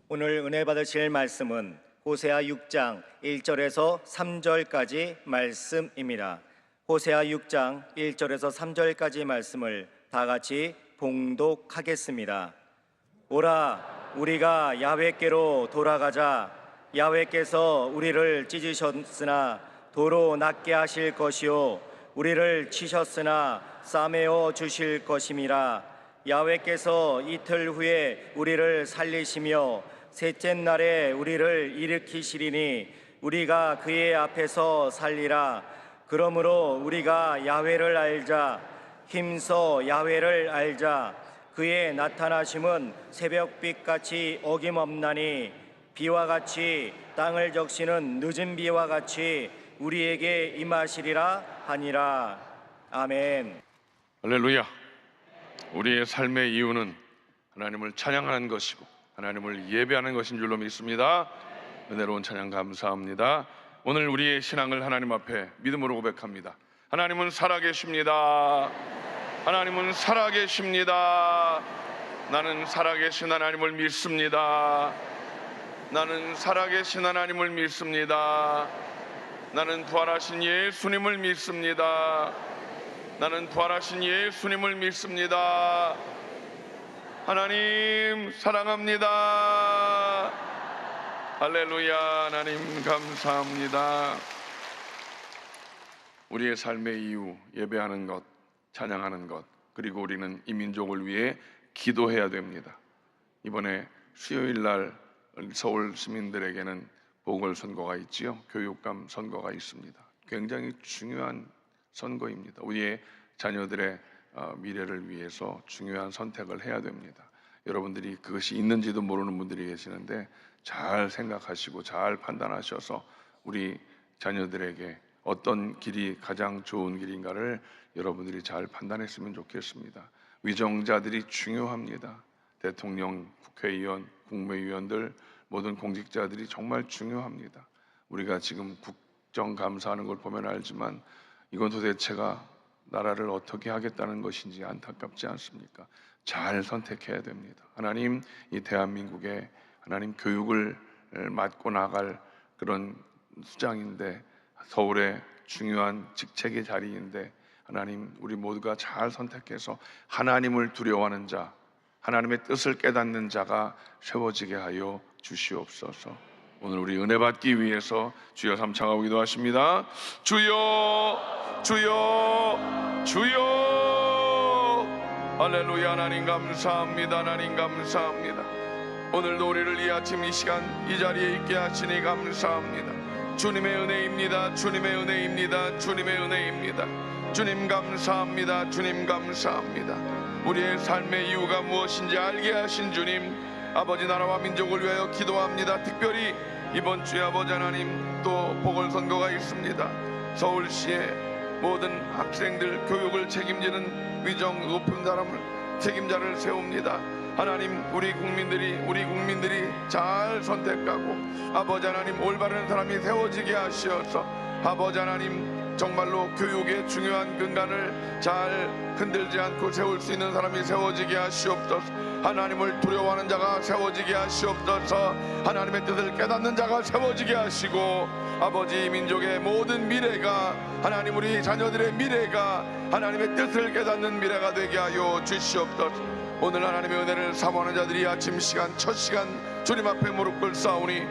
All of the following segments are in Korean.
오늘 은혜 받으실 말씀은 호세아 6장 1절에서 3절까지 말씀입니다. 호세아 6장 1절에서 3절까지 말씀을 다 같이 봉독하겠습니다. 오라, 우리가 야훼께로 돌아가자. 야훼께서 우리를 찢으셨으나 도로 낫게 하실 것이요, 우리를 치셨으나 싸매어 주실 것임이라. 야훼께서 이틀 후에 우리를 살리시며 셋째 날에 우리를 일으키시리니 우리가 그의 앞에서 살리라. 그러므로 우리가 야훼를 알자. 힘써 야훼를 알자. 그의 나타나심은 새벽빛같이 어김없나니 비와 같이 땅을 적시는 늦은 비와 같이 우리에게 임하시리라 하니라. 아멘. 할렐루야. 우리의 삶의 이유는 하나님을 찬양하는 것이고 하나님을 예배하는 것인 줄로 믿습니다. 은혜로운 찬양 감사합니다. 오늘 우리의 신앙을 하나님 앞에 믿음으로 고백합니다. 하나님은 살아계십니다. 하나님은 살아계십니다. 나는 살아계신 하나님을 믿습니다. 나는 살아계신 하나님을 믿습니다. 나는 부활하신 예수님을 믿습니다. 나는 부활하신 예수님을 믿습니다. 하나님 사랑합니다. 할렐루야. 하나님 감사합니다. 우리의 삶의 이유, 예배하는 것, 찬양하는 것, 그리고 우리는 이 민족을 위해 기도해야 됩니다. 이번에 수요일 날 서울 시민들에게는 보궐선거가 있지요. 교육감 선거가 있습니다. 굉장히 중요한 선거입니다. 우리의 자녀들의 미래를 위해서 중요한 선택을 해야 됩니다. 여러분들이 그것이 있는지도 모르는 분들이 계시는데 잘 생각하시고 잘 판단하셔서 우리 자녀들에게 어떤 길이 가장 좋은 길인가를 여러분들이 잘 판단했으면 좋겠습니다. 위정자들이 중요합니다. 대통령, 국회의원, 국무위원들, 모든 공직자들이 정말 중요합니다. 우리가 지금 국정감사하는 걸 보면 알지만 이건 도대체가 나라를 어떻게 하겠다는 것인지 안타깝지 않습니까? 잘 선택해야 됩니다. 하나님, 이 대한민국에 하나님 교육을 맡고 나갈 그런 수장인데, 서울의 중요한 직책의 자리인데 하나님, 우리 모두가 잘 선택해서 하나님을 두려워하는 자, 하나님의 뜻을 깨닫는 자가 세워지게 하여 주시옵소서. 오늘 우리 은혜 받기 위해서 주여 삼창하고 기도하십니다. 주여, 주여, 주여. 할렐루야. 하나님 감사합니다. 하나님 감사합니다. 오늘도 우리를 이 아침 이 시간 이 자리에 있게 하시니 감사합니다. 주님의 은혜입니다. 주님의 은혜입니다. 주님의 은혜입니다. 주님 감사합니다. 주님 감사합니다. 우리의 삶의 이유가 무엇인지 알게 하신 주님, 아버지 나라와 민족을 위하여 기도합니다. 특별히 이번 주에 아버지 하나님 또 보궐선거가 있습니다. 서울시의 모든 학생들 교육을 책임지는 위정 높은 사람을 책임자를 세웁니다. 하나님, 우리 국민들이 잘 선택하고 아버지 하나님 올바른 사람이 세워지게 하시어서 아버지 하나님 정말로 교육의 중요한 근간을 잘 흔들지 않고 세울 수 있는 사람이 세워지게 하시옵소서. 하나님을 두려워하는 자가 세워지게 하시옵소서. 하나님의 뜻을 깨닫는 자가 세워지게 하시고 아버지 민족의 모든 미래가, 하나님 우리 자녀들의 미래가 하나님의 뜻을 깨닫는 미래가 되게 하여 주시옵소서. 오늘 하나님의 은혜를 사모하는 자들이 아침 시간 첫 시간 주님 앞에 무릎 꿇사오니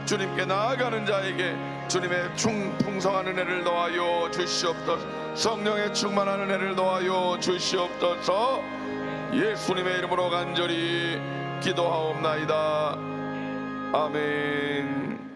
주님께 나아가는 자에게 주님의 풍성한 은혜를 더하여 주시옵소서. 성령의 충만한 은혜를 더하여 주시옵소서. 예수님의 이름으로 간절히 기도하옵나이다. 아멘.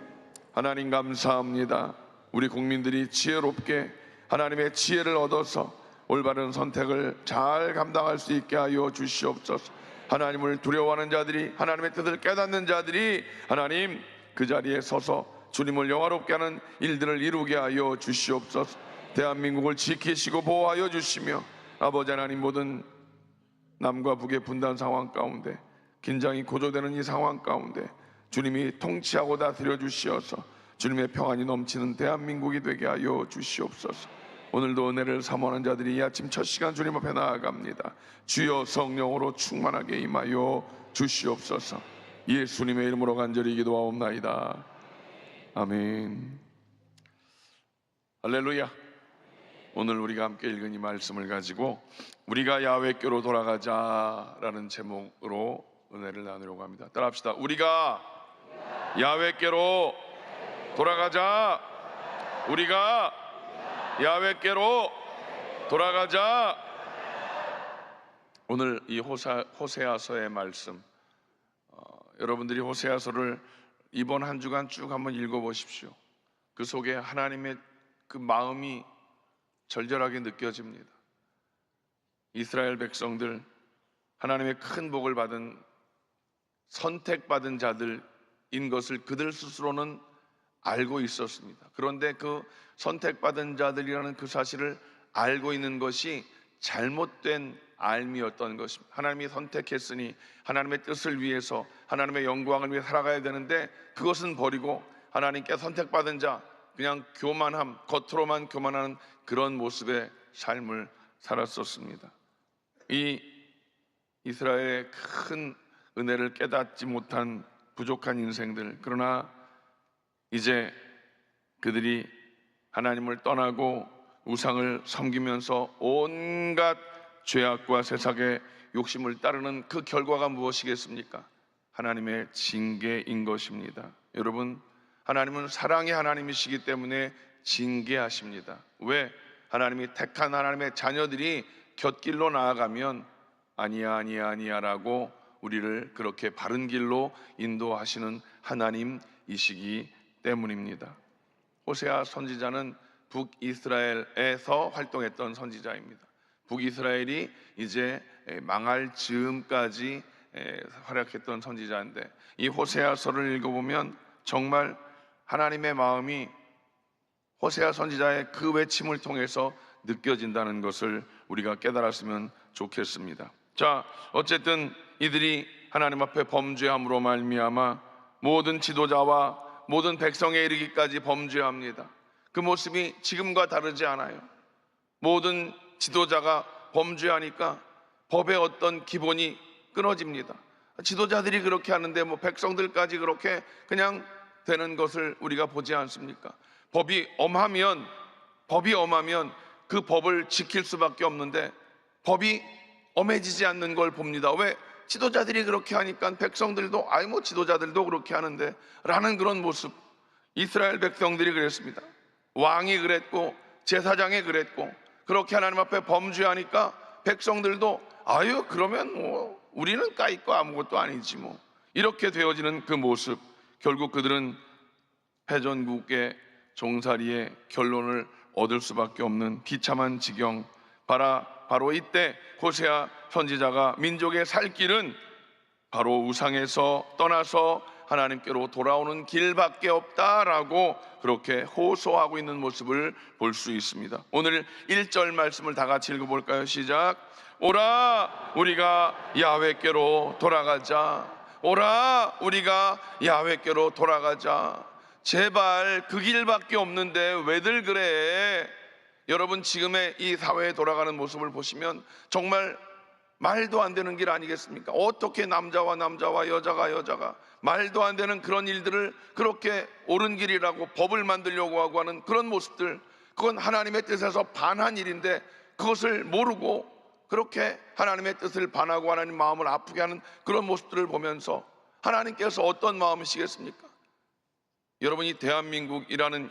하나님 감사합니다. 우리 국민들이 지혜롭게 하나님의 지혜를 얻어서 올바른 선택을 잘 감당할 수 있게 하여 주시옵소서. 하나님을 두려워하는 자들이, 하나님의 뜻을 깨닫는 자들이 하나님 그 자리에 서서 주님을 영화롭게 하는 일들을 이루게 하여 주시옵소서. 대한민국을 지키시고 보호하여 주시며 아버지 하나님 모든 남과 북의 분단 상황 가운데, 긴장이 고조되는 이 상황 가운데 주님이 통치하고 다스려 주시어서 주님의 평안이 넘치는 대한민국이 되게 하여 주시옵소서. 오늘도 은혜를 사모하는 자들이 이 아침 첫 시간 주님 앞에 나아갑니다. 주여 성령으로 충만하게 임하여 주시옵소서. 예수님의 이름으로 간절히 기도하옵나이다. 아멘. 할렐루야. 오늘 우리가 함께 읽은 이 말씀을 가지고 우리가 야훼께로 돌아가자라는 제목으로 은혜를 나누려고 합니다. 따라합시다. 우리가 야훼께로 돌아가자. 우리가 야훼께로 돌아가자. 오늘 이 호세아서의 말씀, 여러분들이 호세아서를 이번 한 주간 쭉 한번 읽어보십시오. 그 속에 하나님의 그 마음이 절절하게 느껴집니다. 이스라엘 백성들, 하나님의 큰 복을 받은 선택받은 자들인 것을 그들 스스로는 알고 있었습니다. 그런데 그 선택받은 자들이라는 그 사실을 알고 있는 것이 잘못된 알미였던 것입니다. 하나님이 선택했으니 하나님의 뜻을 위해서, 하나님의 영광을 위해 살아가야 되는데 그것은 버리고 하나님께 선택받은 자, 그냥 교만함, 겉으로만 교만하는 그런 모습의 삶을 살았었습니다. 이 이스라엘의 큰 은혜를 깨닫지 못한 부족한 인생들, 그러나 이제 그들이 하나님을 떠나고 우상을 섬기면서 온갖 죄악과 세상의 욕심을 따르는 그 결과가 무엇이겠습니까? 하나님의 징계인 것입니다. 여러분, 하나님은 사랑의 하나님이시기 때문에 징계하십니다. 왜? 하나님이 택한 하나님의 자녀들이 곁길로 나아가면 아니야 라고 우리를 그렇게 바른 길로 인도하시는 하나님이시기 때문입니다. 호세아 선지자는 북이스라엘에서 활동했던 선지자입니다. 북이스라엘이 이제 망할 즈음까지 활약했던 선지자인데, 이 호세아서를 읽어보면 정말 하나님의 마음이 호세아 선지자의 그 외침을 통해서 느껴진다는 것을 우리가 깨달았으면 좋겠습니다. 자, 어쨌든 이들이 하나님 앞에 범죄함으로 말미암아 모든 지도자와 모든 백성에 이르기까지 범죄합니다. 그 모습이 지금과 다르지 않아요. 모든 지도자가 범죄하니까 법의 어떤 기본이 끊어집니다. 지도자들이 그렇게 하는데 백성들까지 그렇게 그냥 되는 것을 우리가 보지 않습니까? 법이 엄하면 그 법을 지킬 수밖에 없는데 법이 엄해지지 않는 걸 봅니다. 왜? 지도자들이 그렇게 하니까 백성들도 지도자들도 그렇게 하는데 라는 그런 모습. 이스라엘 백성들이 그랬습니다. 왕이 그랬고 제사장이 그랬고, 그렇게 하나님 앞에 범죄하니까 백성들도 그러면 우리는 까짓 거 아무것도 아니지 이렇게 되어지는 그 모습. 결국 그들은 패전국의 종살이의 결론을 얻을 수밖에 없는 비참한 지경. 바로 이때 호세아 선지자가 민족의 살 길은 바로 우상에서 떠나서 하나님께로 돌아오는 길밖에 없다라고 그렇게 호소하고 있는 모습을 볼 수 있습니다. 오늘 1절 말씀을 다 같이 읽어볼까요? 시작. 오라 우리가 야훼께로 돌아가자. 오라 우리가 야훼께로 돌아가자. 제발 그 길밖에 없는데 왜들 그래? 여러분, 지금의 이 사회에 돌아가는 모습을 보시면 정말 말도 안 되는 길 아니겠습니까? 어떻게 남자와 여자가 말도 안 되는 그런 일들을 그렇게 옳은 길이라고 법을 만들려고 하고 하는 그런 모습들, 그건 하나님의 뜻에서 반한 일인데 그것을 모르고 그렇게 하나님의 뜻을 반하고 하나님 마음을 아프게 하는 그런 모습들을 보면서 하나님께서 어떤 마음이시겠습니까? 여러분이 대한민국이라는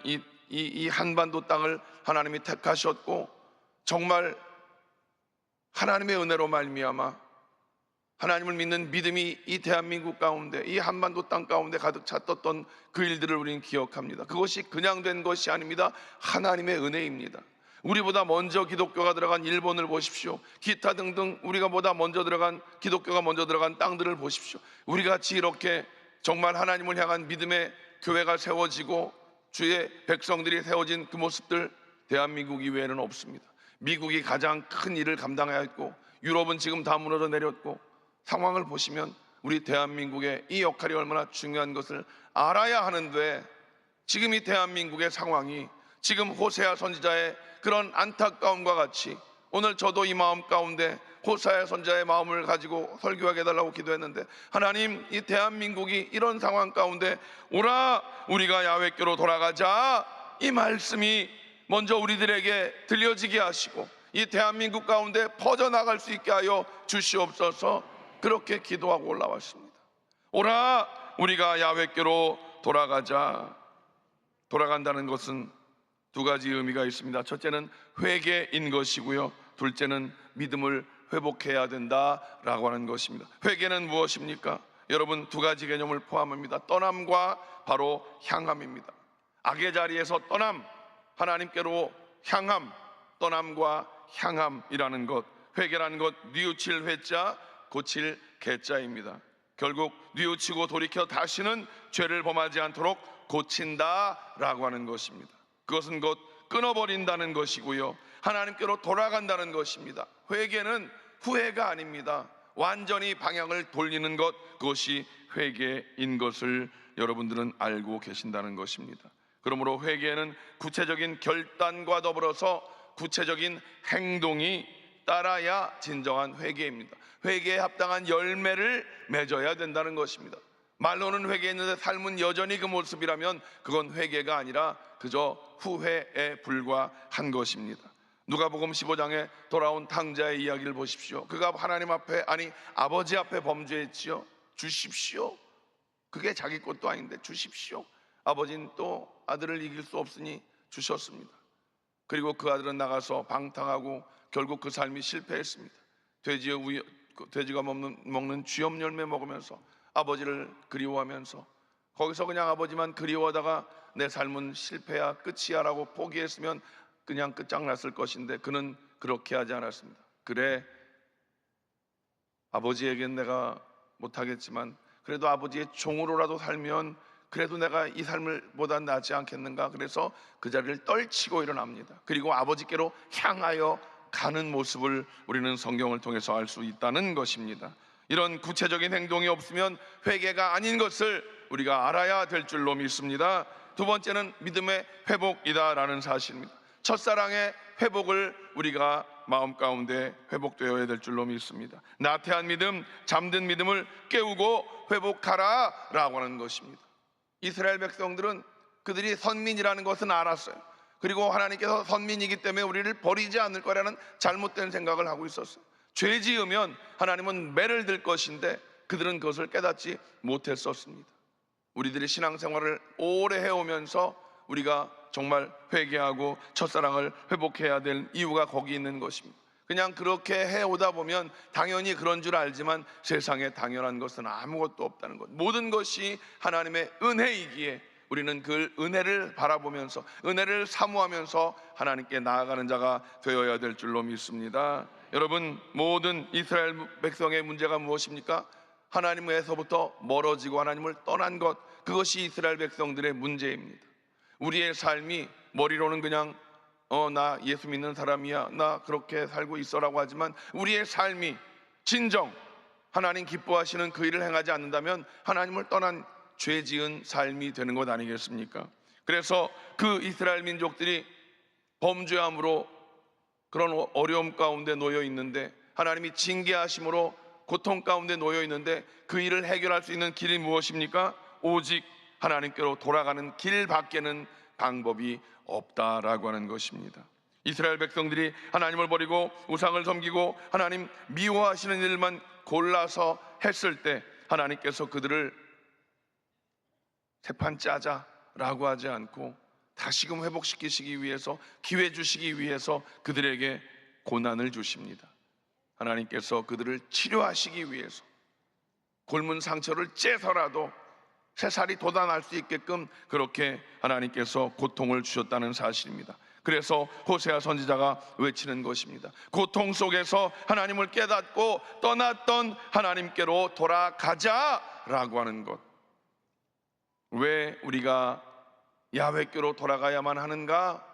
이 한반도 땅을 하나님이 택하셨고 정말 하나님의 은혜로 말미암아 하나님을 믿는 믿음이 이 대한민국 가운데, 이 한반도 땅 가운데 가득 찼던 그 일들을 우리는 기억합니다. 그것이 그냥 된 것이 아닙니다. 하나님의 은혜입니다. 우리보다 먼저 기독교가 들어간 일본을 보십시오. 기타 등등 우리가 보다 먼저 들어간, 기독교가 먼저 들어간 땅들을 보십시오. 우리같이 이렇게 정말 하나님을 향한 믿음의 교회가 세워지고 주의 백성들이 세워진 그 모습들 대한민국 이외에는 없습니다. 미국이 가장 큰 일을 감당해야 했고 유럽은 지금 다 무너져 내렸고, 상황을 보시면 우리 대한민국의 이 역할이 얼마나 중요한 것을 알아야 하는데, 지금 이 대한민국의 상황이 지금 호세아 선지자의 그런 안타까움과 같이 오늘 저도 이 마음 가운데 호사야 선자의 마음을 가지고 설교하게 해달라고 기도했는데, 하나님, 이 대한민국이 이런 상황 가운데 오라 우리가 야훼께로 돌아가자, 이 말씀이 먼저 우리들에게 들려지게 하시고 이 대한민국 가운데 퍼져나갈 수 있게 하여 주시옵소서. 그렇게 기도하고 올라왔습니다. 오라 우리가 야훼께로 돌아가자. 돌아간다는 것은 두 가지 의미가 있습니다. 첫째는 회개인 것이고요, 둘째는 믿음을 회복해야 된다라고 하는 것입니다. 회개는 무엇입니까? 여러분, 두 가지 개념을 포함합니다. 떠남과 바로 향함입니다. 악의 자리에서 떠남, 하나님께로 향함, 떠남과 향함이라는 것. 회개라는 것, 뉘우칠 회자, 고칠 개자입니다. 결국 뉘우치고 돌이켜 다시는 죄를 범하지 않도록 고친다라고 하는 것입니다. 그것은 곧 끊어버린다는 것이고요, 하나님께로 돌아간다는 것입니다. 회개는 후회가 아닙니다. 완전히 방향을 돌리는 것, 그것이 회개인 것을 여러분들은 알고 계신다는 것입니다. 그러므로 회개는 구체적인 결단과 더불어서 구체적인 행동이 따라야 진정한 회개입니다. 회개에 합당한 열매를 맺어야 된다는 것입니다. 말로는 회개했는데 삶은 여전히 그 모습이라면 그건 회개가 아니라 그저 후회에 불과한 것입니다. 누가복음 15장에 돌아온 탕자의 이야기를 보십시오. 그가 하나님 앞에, 아니 아버지 앞에 범죄했지요. 주십시오. 그게 자기 것도 아닌데 주십시오. 아버지는 또 아들을 이길 수 없으니 주셨습니다. 그리고 그 아들은 나가서 방탕하고 결국 그 삶이 실패했습니다. 돼지가 먹는 쥐염 열매 먹으면서 아버지를 그리워하면서, 거기서 그냥 아버지만 그리워하다가 내 삶은 실패야 끝이야 라고 포기했으면 그냥 끝장났을 것인데, 그는 그렇게 하지 않았습니다. 그래, 아버지에겐 내가 못하겠지만 그래도 아버지의 종으로라도 살면 그래도 내가 이 삶을 보다 낫지 않겠는가. 그래서 그 자리를 떨치고 일어납니다. 그리고 아버지께로 향하여 가는 모습을 우리는 성경을 통해서 알 수 있다는 것입니다. 이런 구체적인 행동이 없으면 회개가 아닌 것을 우리가 알아야 될 줄로 믿습니다. 두 번째는 믿음의 회복이다라는 사실입니다. 첫사랑의 회복을 우리가 마음 가운데 회복되어야 될 줄로 믿습니다. 나태한 믿음, 잠든 믿음을 깨우고 회복하라 라고 하는 것입니다. 이스라엘 백성들은 그들이 선민이라는 것은 알았어요. 그리고 하나님께서 선민이기 때문에 우리를 버리지 않을 거라는 잘못된 생각을 하고 있었어요. 죄 지으면 하나님은 매를 들 것인데 그들은 그것을 깨닫지 못했었습니다. 우리들이 신앙생활을 오래 해오면서 우리가 정말 회개하고 첫사랑을 회복해야 될 이유가 거기 있는 것입니다. 그냥 그렇게 해오다 보면 당연히 그런 줄 알지만 세상에 당연한 것은 아무것도 없다는 것, 모든 것이 하나님의 은혜이기에 우리는 그 은혜를 바라보면서 은혜를 사모하면서 하나님께 나아가는 자가 되어야 될 줄로 믿습니다. 여러분, 모든 이스라엘 백성의 문제가 무엇입니까? 하나님에서부터 멀어지고 하나님을 떠난 것, 그것이 이스라엘 백성들의 문제입니다. 우리의 삶이 머리로는 그냥 나 예수 믿는 사람이야, 나 그렇게 살고 있어라고 하지만 우리의 삶이 진정 하나님 기뻐하시는 그 일을 행하지 않는다면 하나님을 떠난 죄 지은 삶이 되는 것 아니겠습니까? 그래서 그 이스라엘 민족들이 범죄함으로 그런 어려움 가운데 놓여 있는데, 하나님이 징계하심으로 고통 가운데 놓여 있는데 그 일을 해결할 수 있는 길이 무엇입니까? 오직 하나님께로 돌아가는 길밖에는 방법이 없다라고 하는 것입니다. 이스라엘 백성들이 하나님을 버리고 우상을 섬기고 하나님 미워하시는 일만 골라서 했을 때 하나님께서 그들을 새판 짜자라고 하지 않고 다시금 회복시키시기 위해서, 기회 주시기 위해서 그들에게 고난을 주십니다. 하나님께서 그들을 치료하시기 위해서 곪은 상처를 째서라도 새살이 돋아날 수 있게끔 그렇게 하나님께서 고통을 주셨다는 사실입니다. 그래서 호세아 선지자가 외치는 것입니다. 고통 속에서 하나님을 깨닫고 떠났던 하나님께로 돌아가자라고 하는 것. 왜 우리가 야훼께로 돌아가야만 하는가?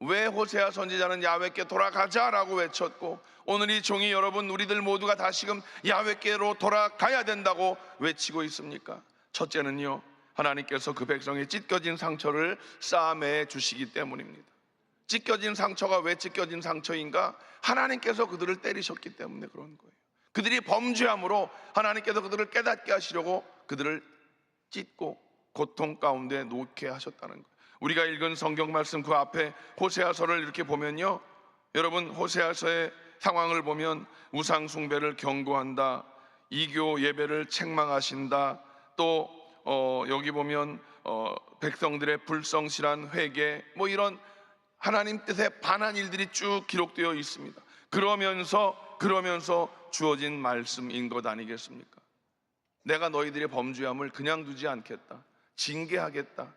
왜 호세아 선지자는 야훼께 돌아가자라고 외쳤고 오늘 이 종이 여러분 우리들 모두가 다시금 야훼께로 돌아가야 된다고 외치고 있습니까? 첫째는요, 하나님께서 그 백성의 찢겨진 상처를 싸매 주시기 때문입니다. 찢겨진 상처가 왜 찢겨진 상처인가? 하나님께서 그들을 때리셨기 때문에 그런 거예요. 그들이 범죄함으로 하나님께서 그들을 깨닫게 하시려고 그들을 찢고 고통 가운데 놓게 하셨다는 거예요. 우리가 읽은 성경 말씀 그 앞에 호세아서를 이렇게 보면요, 여러분, 호세아서의 상황을 보면 우상 숭배를 경고한다, 이교 예배를 책망하신다, 또 여기 보면 백성들의 불성실한 회개, 뭐 이런 하나님 뜻에 반한 일들이 쭉 기록되어 있습니다. 그러면서 주어진 말씀인 것 아니겠습니까? 내가 너희들의 범죄함을 그냥 두지 않겠다, 징계하겠다.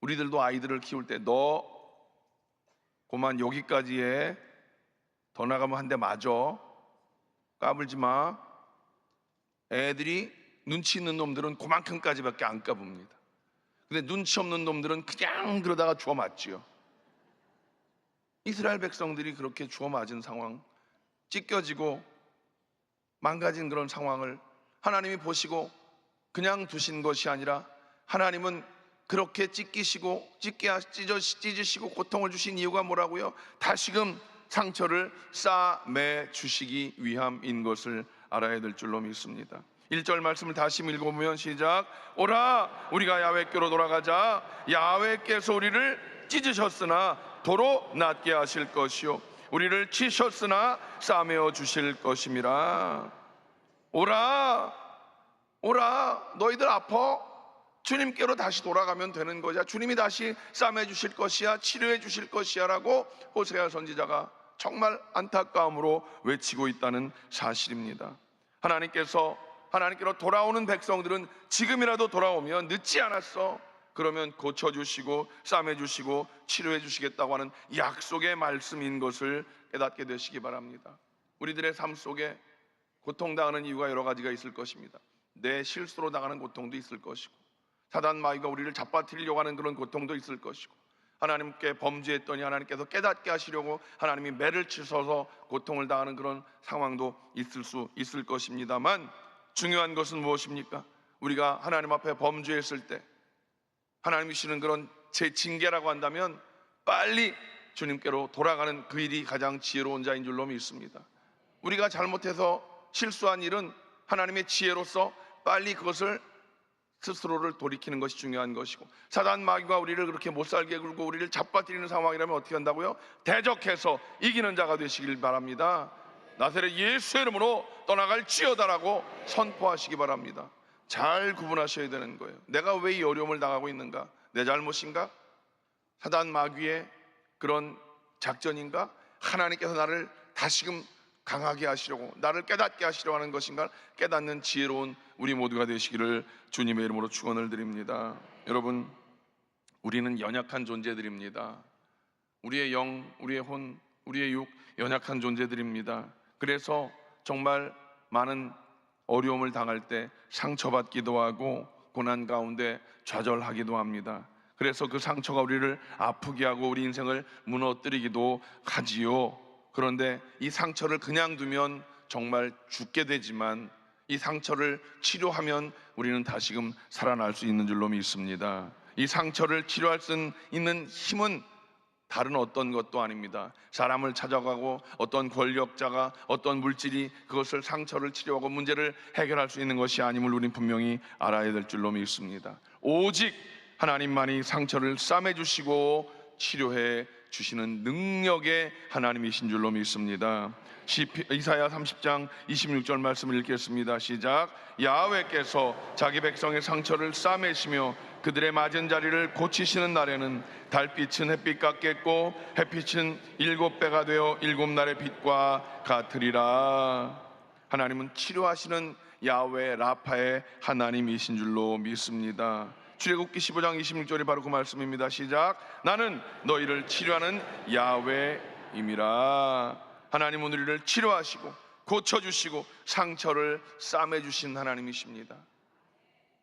우리들도 아이들을 키울 때 너 그만 여기까지 해, 더 나가면 한 대 맞아, 까불지 마. 애들이 눈치 있는 놈들은 그만큼까지밖에 안 까붑니다. 근데 눈치 없는 놈들은 그냥 그러다가 주워 맞지요. 이스라엘 백성들이 그렇게 주워 맞은 상황, 찢겨지고 망가진 그런 상황을 하나님이 보시고 그냥 두신 것이 아니라 하나님은 그렇게 찢으시고 고통을 주신 이유가 뭐라고요? 다시금 상처를 싸매 주시기 위함인 것을 알아야 될 줄로 믿습니다. 1절 말씀을 다시 읽어보면 시작. 오라 우리가 야훼께로 돌아가자. 야훼께서 우리를 찢으셨으나 도로 낫게 하실 것이요 우리를 치셨으나 싸매어 주실 것임이라. 오라 너희들 아파? 주님께로 다시 돌아가면 되는 거야. 주님이 다시 싸매 주실 것이야, 치료해 주실 것이야 라고 호세아 선지자가 정말 안타까움으로 외치고 있다는 사실입니다. 하나님께로 돌아오는 백성들은 지금이라도 돌아오면 늦지 않았어, 그러면 고쳐주시고 싸매주시고 치료해 주시겠다고 하는 약속의 말씀인 것을 깨닫게 되시기 바랍니다. 우리들의 삶 속에 고통당하는 이유가 여러 가지가 있을 것입니다. 내 실수로 당하는 고통도 있을 것이고, 사단 마귀가 우리를 잡아뜨리려고 하는 그런 고통도 있을 것이고, 하나님께 범죄했더니 하나님께서 깨닫게 하시려고 하나님이 매를 치셔서 고통을 당하는 그런 상황도 있을 것입니다만, 중요한 것은 무엇입니까? 우리가 하나님 앞에 범죄했을 때 하나님이 주시는 그런 제 징계라고 한다면 빨리 주님께로 돌아가는 그 일이 가장 지혜로운 자인 줄로 믿습니다. 우리가 잘못해서 실수한 일은 하나님의 지혜로서 빨리 그것을 스스로를 돌이키는 것이 중요한 것이고, 사단 마귀가 우리를 그렇게 못살게 굴고 우리를 잡아뜨리는 상황이라면 어떻게 한다고요? 대적해서 이기는 자가 되시길 바랍니다. 나사렛 예수의 이름으로 떠나갈지어다라고 선포하시기 바랍니다. 잘 구분하셔야 되는 거예요. 내가 왜 이 어려움을 당하고 있는가? 내 잘못인가? 사단 마귀의 그런 작전인가? 하나님께서 나를 다시금 강하게 하시려고, 나를 깨닫게 하시려고 하는 것인가? 깨닫는 지혜로운 우리 모두가 되시기를 주님의 이름으로 축원을 드립니다. 여러분, 우리는 연약한 존재들입니다. 우리의 영, 우리의 혼, 우리의 육, 연약한 존재들입니다. 그래서 정말 많은 어려움을 당할 때 상처받기도 하고 고난 가운데 좌절하기도 합니다. 그래서 그 상처가 우리를 아프게 하고 우리 인생을 무너뜨리기도 하지요. 그런데 이 상처를 그냥 두면 정말 죽게 되지만, 이 상처를 치료하면 우리는 다시금 살아날 수 있는 줄로 믿습니다. 이 상처를 치료할 수 있는 힘은 다른 어떤 것도 아닙니다. 사람을 찾아가고 어떤 권력자가, 어떤 물질이 그것을 상처를 치료하고 문제를 해결할 수 있는 것이 아님을 우리는 분명히 알아야 될 줄로 믿습니다. 오직 하나님만이 상처를 싸매주시고 치료해 주시는 능력의 하나님이신 줄로 믿습니다. 이사야 30장 26절 말씀을 읽겠습니다. 시작. 야훼께서 자기 백성의 상처를 싸매시며 그들의 맞은 자리를 고치시는 날에는 달빛은 햇빛 같겠고 햇빛은 7배가 되어 7날의 빛과 같으리라. 하나님은 치료하시는 야훼 라파의 하나님이신 줄로 믿습니다. 출애굽기 15장 26절이 바로 그 말씀입니다. 시작. 나는 너희를 치료하는 야훼임이라. 하나님은 우리를 치료하시고 고쳐주시고 상처를 싸매주신 하나님이십니다.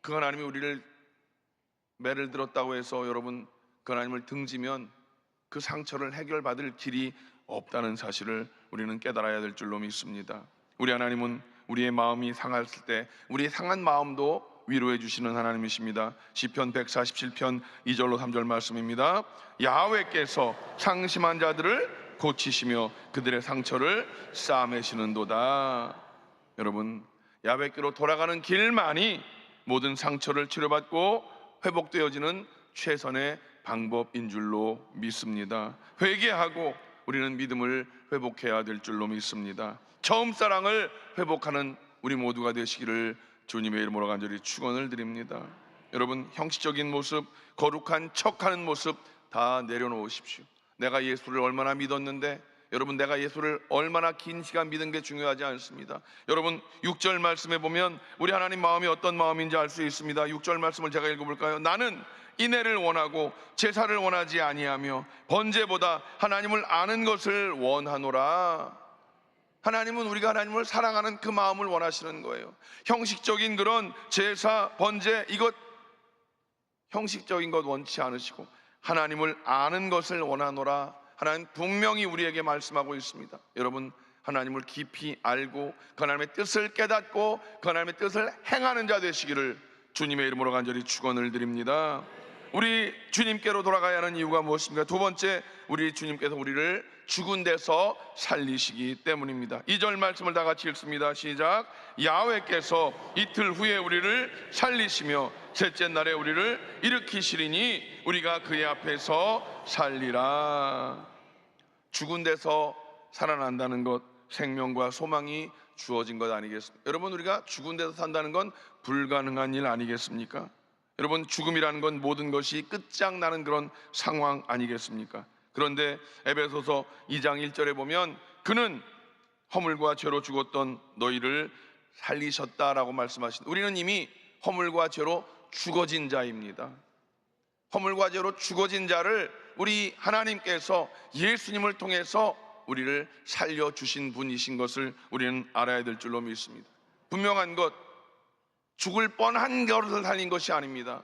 그 하나님이 우리를 매를 들었다고 해서 여러분 그 하나님을 등지면 그 상처를 해결받을 길이 없다는 사실을 우리는 깨달아야 될 줄로 믿습니다. 우리 하나님은 우리의 마음이 상했을 때 우리의 상한 마음도 위로해 주시는 하나님이십니다. 시편 147편 2절로 3절 말씀입니다. 야훼께서 상심한 자들을 고치시며 그들의 상처를 싸매시는도다. 여러분, 야훼께로 돌아가는 길만이 모든 상처를 치료받고 회복되어지는 최선의 방법인 줄로 믿습니다. 회개하고 우리는 믿음을 회복해야 될 줄로 믿습니다. 처음 사랑을 회복하는 우리 모두가 되시기를 주님의 이름으로 간절히 축원을 드립니다. 여러분, 형식적인 모습, 거룩한 척하는 모습 다 내려놓으십시오. 내가 예수를 얼마나 믿었는데, 여러분, 내가 예수를 얼마나 긴 시간 믿은 게 중요하지 않습니다. 여러분, 6절 말씀에 보면 우리 하나님 마음이 어떤 마음인지 알 수 있습니다. 6절 말씀을 제가 읽어볼까요? 나는 인애를 원하고 제사를 원하지 아니하며 번제보다 하나님을 아는 것을 원하노라. 하나님은 우리가 하나님을 사랑하는 그 마음을 원하시는 거예요. 형식적인 그런 제사, 번제, 이것 형식적인 것 원치 않으시고 하나님을 아는 것을 원하노라. 하나님 분명히 우리에게 말씀하고 있습니다. 여러분, 하나님을 깊이 알고 그 하나님의 뜻을 깨닫고 그 하나님의 뜻을 행하는 자 되시기를 주님의 이름으로 간절히 축원을 드립니다. 우리 주님께로 돌아가야 하는 이유가 무엇입니까? 두 번째, 우리 주님께서 우리를 죽은 데서 살리시기 때문입니다. 2절 말씀을 다 같이 읽습니다. 시작. 야훼께서 이틀 후에 우리를 살리시며 셋째 날에 우리를 일으키시리니 우리가 그의 앞에서 살리라. 죽은 데서 살아난다는 것, 생명과 소망이 주어진 것 아니겠습니까? 여러분, 우리가 죽은 데서 산다는 건 불가능한 일 아니겠습니까? 여러분, 죽음이라는 건 모든 것이 끝장나는 그런 상황 아니겠습니까? 그런데 에베소서 2장 1절에 보면 그는 허물과 죄로 죽었던 너희를 살리셨다라고 말씀하신, 우리는 이미 허물과 죄로 죽어진 자입니다. 허물과 죄로 죽어진 자를 우리 하나님께서 예수님을 통해서 우리를 살려주신 분이신 것을 우리는 알아야 될 줄로 믿습니다. 분명한 것, 죽을 뻔한 것을 살린 것이 아닙니다.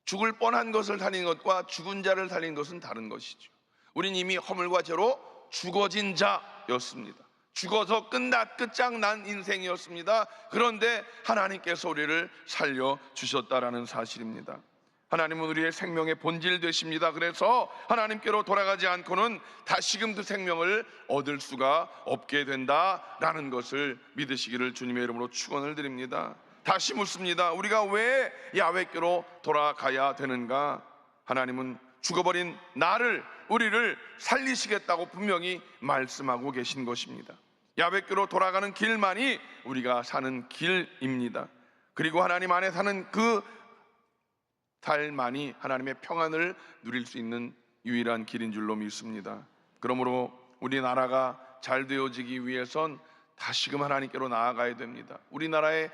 죽을 뻔한 것을 살린 것과 죽은 자를 살린 것은 다른 것이죠. 우린 이미 허물과 죄로 죽어진 자였습니다. 죽어서 끝장난 인생이었습니다. 그런데 하나님께서 우리를 살려주셨다라는 사실입니다. 하나님은 우리의 생명의 본질 되십니다. 그래서 하나님께로 돌아가지 않고는 다시금 그 생명을 얻을 수가 없게 된다라는 것을 믿으시기를 주님의 이름으로 축원을 드립니다. 다시 묻습니다. 우리가 왜 야훼께로 돌아가야 되는가? 하나님은 죽어버린 나를, 우리를 살리시겠다고 분명히 말씀하고 계신 것입니다. 야훼께로 돌아가는 길만이 우리가 사는 길입니다. 그리고 하나님 안에 사는 그 삶만이 하나님의 평안을 누릴 수 있는 유일한 길인 줄로 믿습니다. 그러므로 우리나라가 잘 되어지기 위해선 다시금 하나님께로 나아가야 됩니다. 우리나라의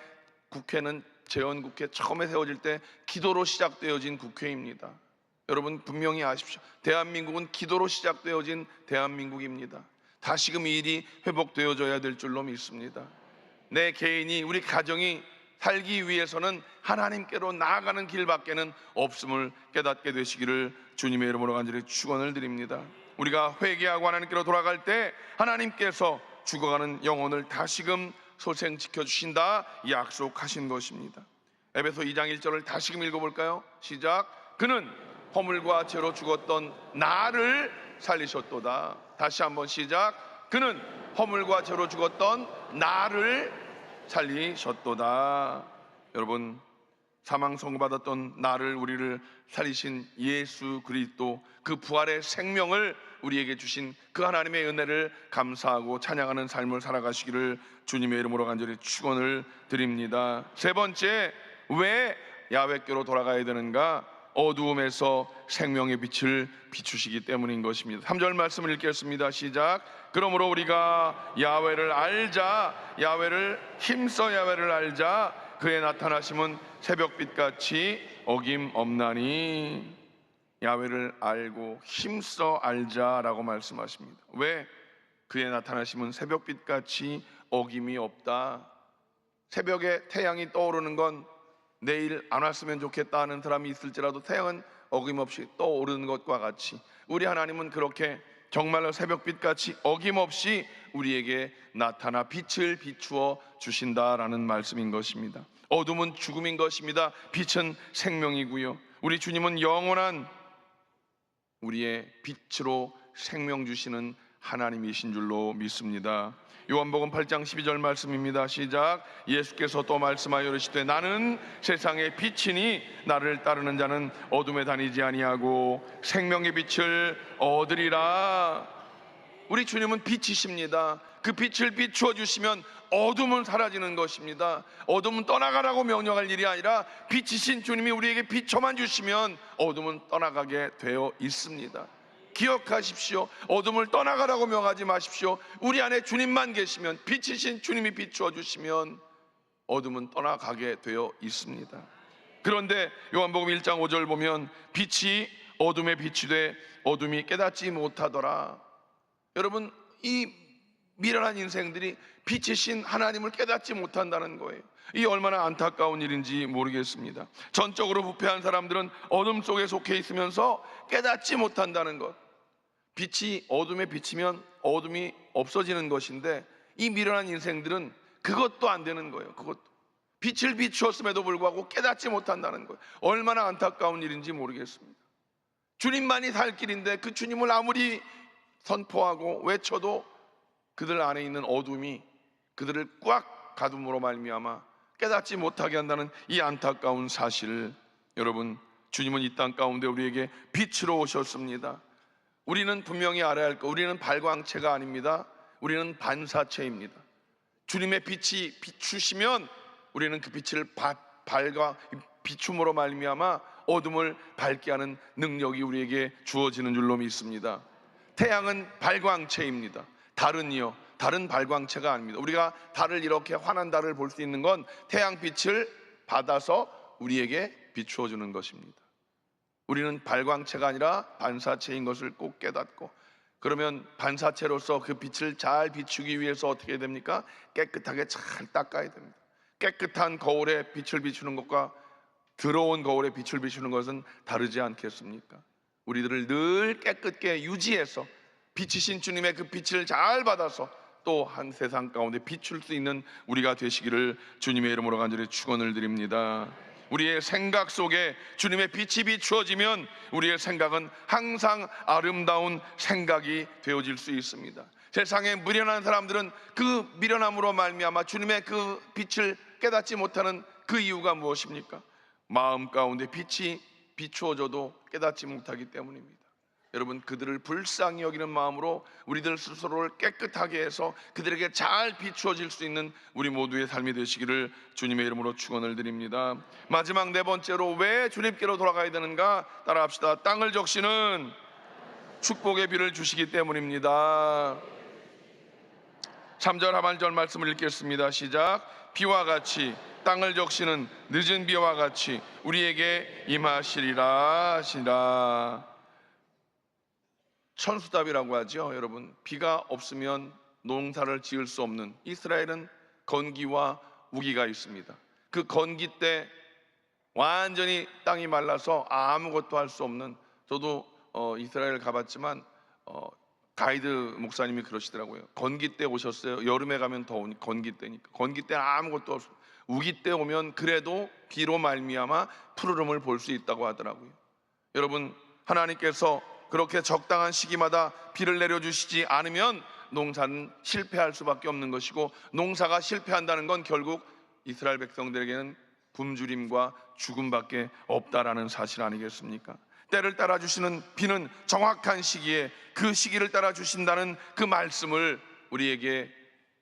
국회는 재헌국회 처음에 세워질 때 기도로 시작되어진 국회입니다. 여러분, 분명히 아십시오. 대한민국은 기도로 시작되어진 대한민국입니다. 다시금 이 일이 회복되어져야 될 줄로 믿습니다. 내 개인이, 우리 가정이 살기 위해서는 하나님께로 나아가는 길밖에는 없음을 깨닫게 되시기를 주님의 이름으로 간절히 축원을 드립니다. 우리가 회개하고 하나님께로 돌아갈 때 하나님께서 죽어가는 영혼을 다시금 소생시켜 주신다 약속하신 것입니다. 에베소 2장 1절을 다시금 읽어볼까요? 시작. 그는 허물과 죄로 죽었던 나를 살리셨도다. 다시 한번 시작. 그는 허물과 죄로 죽었던 나를 살리셨도다. 여러분, 사망 선고받았던 나를, 우리를 살리신 예수 그리스도, 그 부활의 생명을 우리에게 주신 그 하나님의 은혜를 감사하고 찬양하는 삶을 살아가시기를 주님의 이름으로 간절히 축원을 드립니다. 세 번째, 왜 야훼께로 돌아가야 되는가? 어두움에서 생명의 빛을 비추시기 때문인 것입니다. 3절 말씀을 읽겠습니다. 시작. 그러므로 우리가 야훼를 알자, 야훼를 힘써 야훼를 알자. 그의 나타나심은 새벽빛같이 어김없나니. 야훼를 알고 힘써 알자라고 말씀하십니다. 왜? 그의 나타나심은 새벽빛같이 어김이 없다. 새벽에 태양이 떠오르는 건 내일 안 왔으면 좋겠다 하는 사람이 있을지라도 태양은 어김없이 떠오르는 것과 같이 우리 하나님은 그렇게 정말로 새벽빛같이 어김없이 우리에게 나타나 빛을 비추어 주신다라는 말씀인 것입니다. 어둠은 죽음인 것입니다. 빛은 생명이고요. 우리 주님은 영원한 우리의 빛으로 생명 주시는 하나님이신 줄로 믿습니다. 요한복음 8장 12절 말씀입니다. 시작. 예수께서 또 말씀하여 이르시되 나는 세상의 빛이니 나를 따르는 자는 어둠에 다니지 아니하고 생명의 빛을 얻으리라. 우리 주님은 빛이십니다. 그 빛을 비추어 주시면 어둠은 사라지는 것입니다. 어둠은 떠나가라고 명령할 일이 아니라 빛이신 주님이 우리에게 비춰만 주시면 어둠은 떠나가게 되어 있습니다. 기억하십시오. 어둠을 떠나가라고 명하지 마십시오. 우리 안에 주님만 계시면, 빛이신 주님이 비추어 주시면 어둠은 떠나가게 되어 있습니다. 그런데 요한복음 1장 5절 보면 빛이 어둠에 빛이 돼 어둠이 깨닫지 못하더라. 여러분, 이 미련한 인생들이 빛이신 하나님을 깨닫지 못한다는 거예요. 이 얼마나 안타까운 일인지 모르겠습니다. 전적으로 부패한 사람들은 어둠 속에 속해 있으면서 깨닫지 못한다는 것. 빛이 어둠에 비치면 어둠이 없어지는 것인데 이 미련한 인생들은 그것도 안 되는 거예요. 그것도 빛을 비추었음에도 불구하고 깨닫지 못한다는 거예요. 얼마나 안타까운 일인지 모르겠습니다. 주님만이 살 길인데 그 주님을 아무리 선포하고 외쳐도 그들 안에 있는 어둠이 그들을 꽉 가둠으로 말미암아 깨닫지 못하게 한다는 이 안타까운 사실을, 여러분, 주님은 이 땅 가운데 우리에게 빛으로 오셨습니다. 우리는 분명히 알아야 할 것, 우리는 발광체가 아닙니다. 우리는 반사체입니다. 주님의 빛이 비추시면 우리는 그 빛을 비춤으로 말미암아 어둠을 밝게 하는 능력이 우리에게 주어지는 줄로 믿습니다. 태양은 발광체입니다. 달은요, 다른 발광체가 아닙니다. 우리가 달을, 이렇게 환한 달을 볼 수 있는 건 태양빛을 받아서 우리에게 비추어 주는 것입니다. 우리는 발광체가 아니라 반사체인 것을 꼭 깨닫고, 그러면 반사체로서 그 빛을 잘 비추기 위해서 어떻게 됩니까? 깨끗하게 잘 닦아야 됩니다. 깨끗한 거울에 빛을 비추는 것과 더러운 거울에 빛을 비추는 것은 다르지 않겠습니까? 우리들을 늘 깨끗게 유지해서 빛이신 주님의 그 빛을 잘 받아서 또 한 세상 가운데 비출 수 있는 우리가 되시기를 주님의 이름으로 간절히 축원을 드립니다. 우리의 생각 속에 주님의 빛이 비추어지면 우리의 생각은 항상 아름다운 생각이 되어질 수 있습니다. 세상에 미련한 사람들은 그 미련함으로 말미암아 주님의 그 빛을 깨닫지 못하는 그 이유가 무엇입니까? 마음 가운데 빛이 비추어져도 깨닫지 못하기 때문입니다. 여러분, 그들을 불쌍히 여기는 마음으로 우리들 스스로를 깨끗하게 해서 그들에게 잘 비추어질 수 있는 우리 모두의 삶이 되시기를 주님의 이름으로 축원을 드립니다. 마지막 네 번째로 왜 주님께로 돌아가야 되는가? 따라합시다. 땅을 적시는 축복의 비를 주시기 때문입니다. 3절 하반절 말씀을 읽겠습니다. 시작. 비와 같이 땅을 적시는 늦은 비와 같이 우리에게 임하시리라 하시라. 천수답이라고 하죠. 여러분, 비가 없으면 농사를 지을 수 없는, 이스라엘은 건기와 우기가 있습니다. 그 건기 때 완전히 땅이 말라서 아무것도 할 수 없는, 저도 이스라엘 가봤지만 가이드 목사님이 그러시더라고요. 건기 때 오셨어요. 여름에 가면 더우니 건기 때니까. 건기 때 아무것도 없어요. 우기 때 오면 그래도 비로 말미암아 푸르름을 볼 수 있다고 하더라고요. 여러분, 하나님께서 그렇게 적당한 시기마다 비를 내려주시지 않으면 농사는 실패할 수밖에 없는 것이고, 농사가 실패한다는 건 결국 이스라엘 백성들에게는 굶주림과 죽음밖에 없다라는 사실 아니겠습니까? 때를 따라 주시는 비는 정확한 시기에 그 시기를 따라 주신다는 그 말씀을 우리에게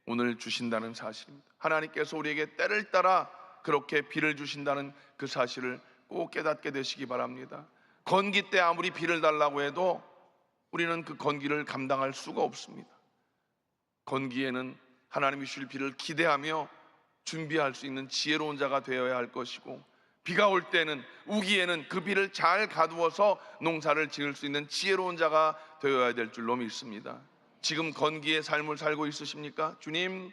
오늘 주신다는 사실입니다. 하나님께서 우리에게 때를 따라 그렇게 비를 주신다는 그 사실을 꼭 깨닫게 되시기 바랍니다. 건기 때 아무리 비를 달라고 해도 우리는 그 건기를 감당할 수가 없습니다. 건기에는 하나님이 주실 비를 기대하며 준비할 수 있는 지혜로운 자가 되어야 할 것이고, 비가 올 때는, 우기에는 그 비를 잘 가두어서 농사를 지을 수 있는 지혜로운 자가 되어야 될 줄로 믿습니다. 지금 건기의 삶을 살고 있으십니까? 주님의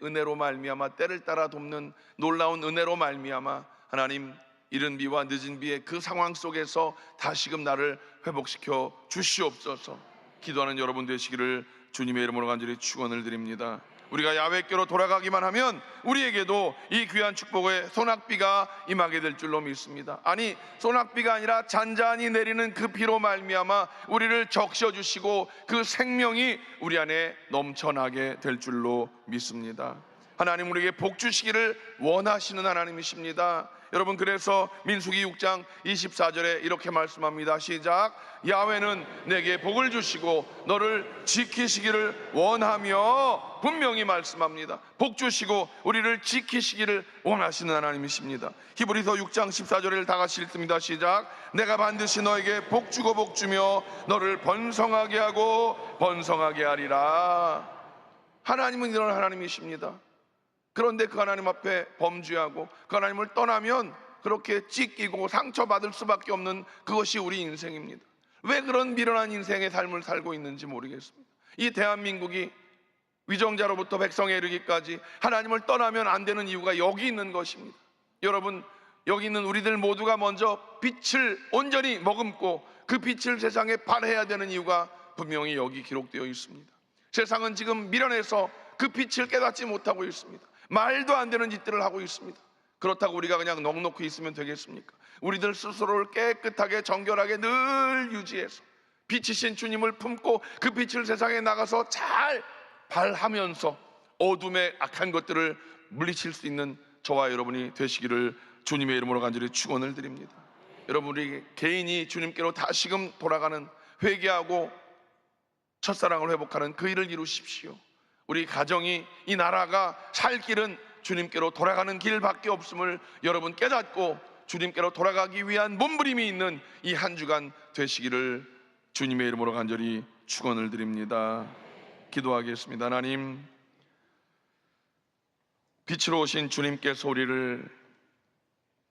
은혜로 말미암아, 때를 따라 돕는 놀라운 은혜로 말미암아 하나님 이른 비와 늦은 비의 그 상황 속에서 다시금 나를 회복시켜 주시옵소서. 기도하는 여러분 되시기를 주님의 이름으로 간절히 축원을 드립니다. 우리가 야훼께로 돌아가기만 하면 우리에게도 이 귀한 축복의 소낙비가 임하게 될 줄로 믿습니다. 아니, 소낙비가 아니라 잔잔히 내리는 그 비로 말미암아 우리를 적셔주시고 그 생명이 우리 안에 넘쳐나게 될 줄로 믿습니다. 하나님 우리에게 복 주시기를 원하시는 하나님이십니다. 여러분, 그래서 민수기 6장 24절에 이렇게 말씀합니다. 시작. 야훼는 내게 복을 주시고 너를 지키시기를 원하며, 분명히 말씀합니다. 복 주시고 우리를 지키시기를 원하시는 하나님이십니다. 히브리서 6장 14절을 다 같이 읽습니다. 시작. 내가 반드시 너에게 복 주고 복 주며 너를 번성하게 하고 번성하게 하리라. 하나님은 이런 하나님이십니다. 그런데 그 하나님 앞에 범죄하고 그 하나님을 떠나면 그렇게 찢기고 상처받을 수밖에 없는 그것이 우리 인생입니다. 왜 그런 미련한 인생의 삶을 살고 있는지 모르겠습니다. 이 대한민국이 위정자로부터 백성에 이르기까지 하나님을 떠나면 안 되는 이유가 여기 있는 것입니다. 여러분, 여기 있는 우리들 모두가 먼저 빛을 온전히 머금고 그 빛을 세상에 발해야 되는 이유가 분명히 여기 기록되어 있습니다. 세상은 지금 미련해서 그 빛을 깨닫지 못하고 있습니다. 말도 안 되는 짓들을 하고 있습니다. 그렇다고 우리가 그냥 넉넉히 있으면 되겠습니까? 우리들 스스로를 깨끗하게 정결하게 늘 유지해서 빛이신 주님을 품고 그 빛을 세상에 나가서 잘 발하면서 어둠의 악한 것들을 물리칠 수 있는 저와 여러분이 되시기를 주님의 이름으로 간절히 축원을 드립니다. 여러분, 우리 개인이 주님께로 다시금 돌아가는, 회개하고 첫사랑을 회복하는 그 일을 이루십시오. 우리 가정이, 이 나라가 살 길은 주님께로 돌아가는 길밖에 없음을 여러분 깨닫고 주님께로 돌아가기 위한 몸부림이 있는 이 한 주간 되시기를 주님의 이름으로 간절히 축원을 드립니다. 기도하겠습니다. 하나님, 빛으로 오신 주님께서 우리를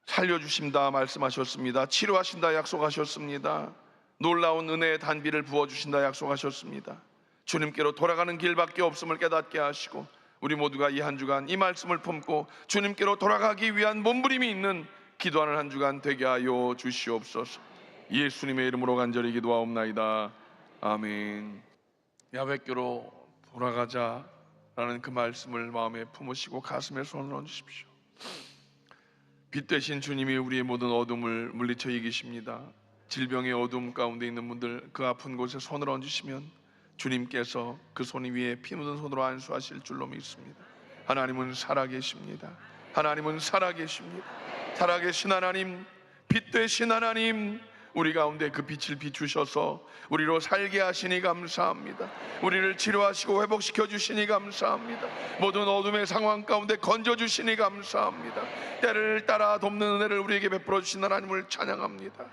살려주신다 말씀하셨습니다. 치료하신다 약속하셨습니다. 놀라운 은혜의 단비를 부어주신다 약속하셨습니다. 주님께로 돌아가는 길밖에 없음을 깨닫게 하시고 우리 모두가 이 한 주간 이 말씀을 품고 주님께로 돌아가기 위한 몸부림이 있는 기도하는 한 주간 되게 하여 주시옵소서. 예수님의 이름으로 간절히 기도하옵나이다. 아멘. 야훼께로 돌아가자라는 그 말씀을 마음에 품으시고 가슴에 손을 얹으십시오. 빛 되신 주님이 우리의 모든 어둠을 물리쳐 이기십니다. 질병의 어둠 가운데 있는 분들, 그 아픈 곳에 손을 얹으시면 주님께서 그 손 위에 피 묻은 손으로 안수하실 줄로 믿습니다. 하나님은 살아계십니다. 하나님은 살아계십니다. 살아계신 하나님, 빛 되신 하나님, 우리 가운데 그 빛을 비추셔서 우리로 살게 하시니 감사합니다. 우리를 치료하시고 회복시켜 주시니 감사합니다. 모든 어둠의 상황 가운데 건져 주시니 감사합니다. 때를 따라 돕는 은혜를 우리에게 베풀어 주신 하나님을 찬양합니다.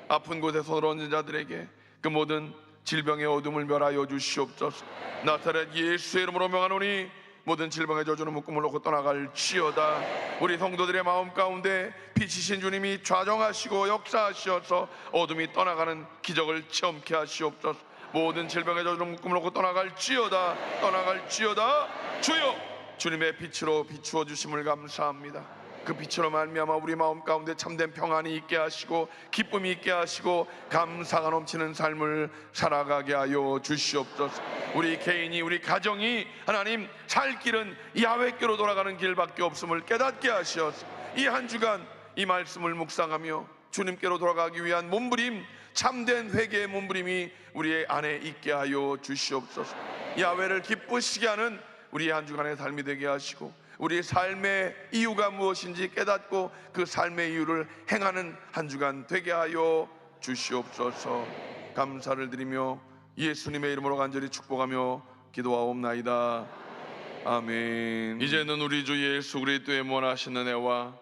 아픈 곳에 손을 얹은 자들에게 그 모든 질병의 어둠을 멸하여 주시옵소서. 나사렛 예수의 이름으로 명하노니 모든 질병의 저주는 묶음을 놓고 떠나갈지어다. 우리 성도들의 마음 가운데 빛이신 주님이 좌정하시고 역사하셔서 어둠이 떠나가는 기적을 체험케 하시옵소서. 모든 질병의 저주는 묶음을 놓고 떠나갈지어다. 떠나갈지어다. 주여, 주님의 빛으로 비추어 주심을 감사합니다. 그 빛으로 말미암아 우리 마음 가운데 참된 평안이 있게 하시고 기쁨이 있게 하시고 감사가 넘치는 삶을 살아가게 하여 주시옵소서. 우리 개인이, 우리 가정이 하나님 살 길은 야훼께로 돌아가는 길밖에 없음을 깨닫게 하시어서 이 한 주간 이 말씀을 묵상하며 주님께로 돌아가기 위한 몸부림, 참된 회개의 몸부림이 우리의 안에 있게 하여 주시옵소서. 야훼를 기쁘시게 하는 우리 한 주간의 삶이 되게 하시고 우리 삶의 이유가 무엇인지 깨닫고 그 삶의 이유를 행하는 한 주간 되게 하여 주시옵소서. 감사를 드리며 예수님의 이름으로 간절히 축복하며 기도하옵나이다. 아멘. 이제는 우리 주 예수 그리스도의 원하시는 애와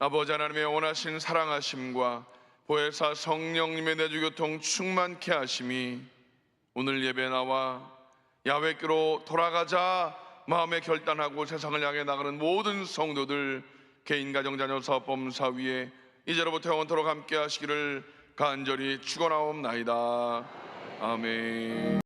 아버지 하나님의 원하신 사랑하심과 보혜사 성령님의 내주교통 충만케 하심이 오늘 예배 나와 야훼께로 돌아가자 마음에 결단하고 세상을 향해 나가는 모든 성도들, 개인, 가정, 자녀, 사업, 범사 위에 이제로부터 영원토록 함께 하시기를 간절히 축원하옵나이다. 아멘.